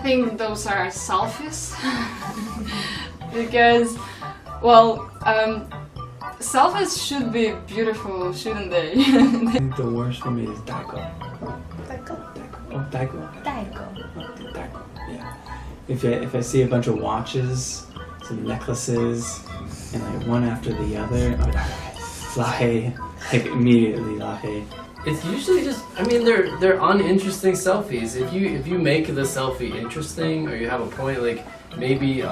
think those are selfies. Because, well, selfies should be beautiful, shouldn't they? I think the worst for me is Daiko. Daiko. Oh, Daiko. Daiko. Oh, Daiko. Yeah. If I see a bunch of watches, some necklaces, and like one after the other, lahe, like immediately lahe. It's usually just, I mean, they're uninteresting selfies. If you make the selfie interesting, or you have a point, like maybe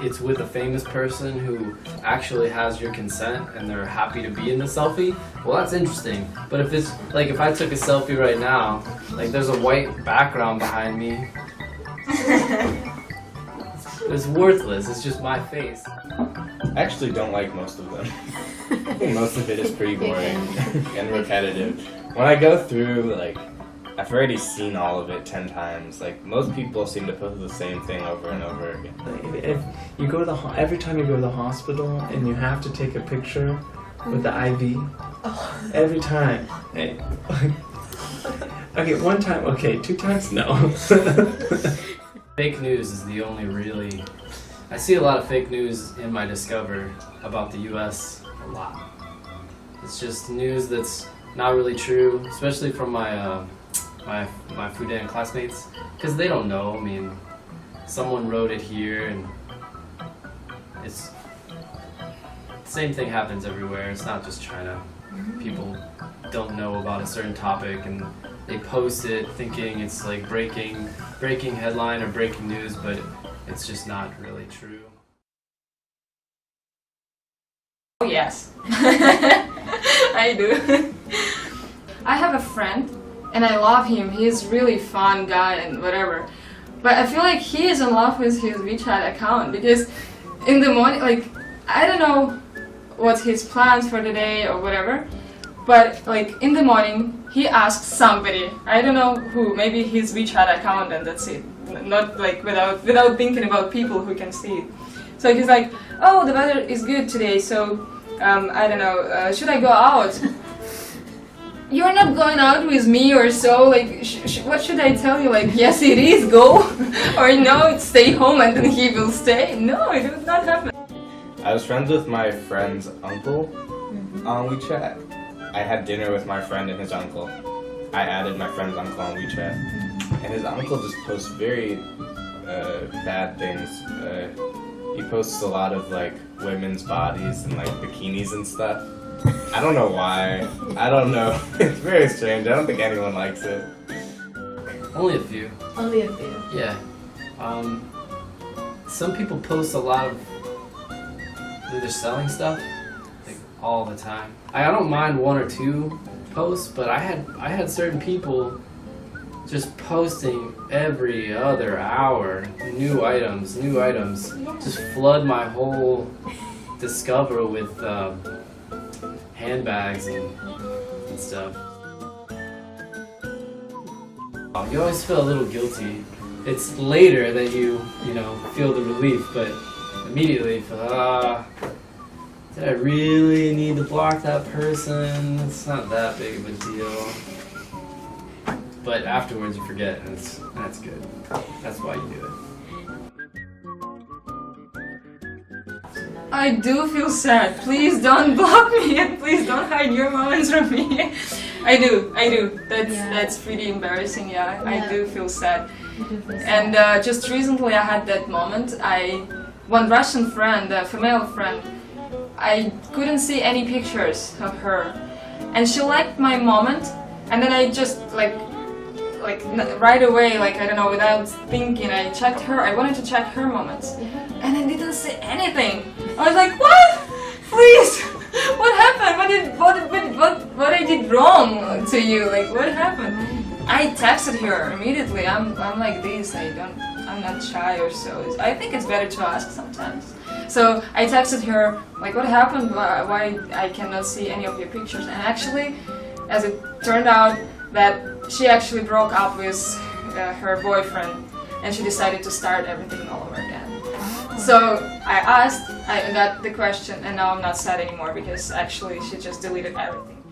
it's with a famous person who actually has your consent and they're happy to be in the selfie, well, that's interesting. But if it's like, if I took a selfie right now, like there's a white background behind me, it's worthless. It's just my face. I actually don't like most of them. I think most of it is pretty boring and repetitive. When I go through, like, I've already seen all of it 10 times. Like, most people seem to post the same thing over and over again. If you go to the every time you go to the hospital and you have to take a picture with the IV, every time. Hey, okay, one time, okay, 2 times, no. Fake news is the only really... I see a lot of fake news in my Discover about the US a lot. It's just news that's not really true, especially from my my Fudan classmates, because they don't know. I mean, someone wrote it here, and it's the same thing happens everywhere. It's not just China. People don't know about a certain topic and they post it thinking it's like breaking headline or breaking news, but it's just not really true. Oh yes, I do. I have a friend and I love him. He's really fun guy and whatever. But I feel like he is in love with his WeChat account because in the morning, like, I don't know what's his plans for the day or whatever, but like in the morning he asks somebody, I don't know who, maybe his WeChat account, and that's it. Not like without thinking about people who can see it. So he's like, oh, the weather is good today, so I don't know, should I go out? You're not going out with me or so, like, what should I tell you? Like, yes it is, go, or no, stay home and then he will stay? No, it will not happen. I was friends with my friend's uncle on WeChat. I had dinner with my friend and his uncle. I added my friend's uncle on WeChat. And his uncle just posts very bad things. He posts a lot of like women's bodies and like bikinis and stuff. I don't know why. I don't know. It's very strange. I don't think anyone likes it. Only a few. Only a few. Yeah. Some people post a lot of they're selling stuff like all the time. I don't mind 1 or 2 posts, but I had certain people just posting every other hour new items, just flood my whole Discover with handbags and stuff. You always feel a little guilty. It's later that you feel the relief, but immediately you feel, did I really need to block that person? It's not that big of a deal. But afterwards you forget, and that's good. That's why you do it. I do feel sad. Please don't block me and please don't hide your moments from me. I do. That's pretty embarrassing, yeah. I do feel sad. And just recently I had that moment. One Russian friend, a female friend, I couldn't see any pictures of her. And she liked my moment, and then I just like right away, like, I don't know, without thinking, I checked her. I wanted to check her moments, and I didn't see anything. I was like, what? Please, what happened? What I did wrong to you? Like, what happened? I texted her immediately. I'm like this. I'm not shy or so. I think it's better to ask sometimes. So I texted her, like, what happened? Why I cannot see any of your pictures? And actually, as it turned out, that she actually broke up with her boyfriend, and she decided to start everything all over again. So I asked, I got the question, and now I'm not sad anymore because actually she just deleted everything.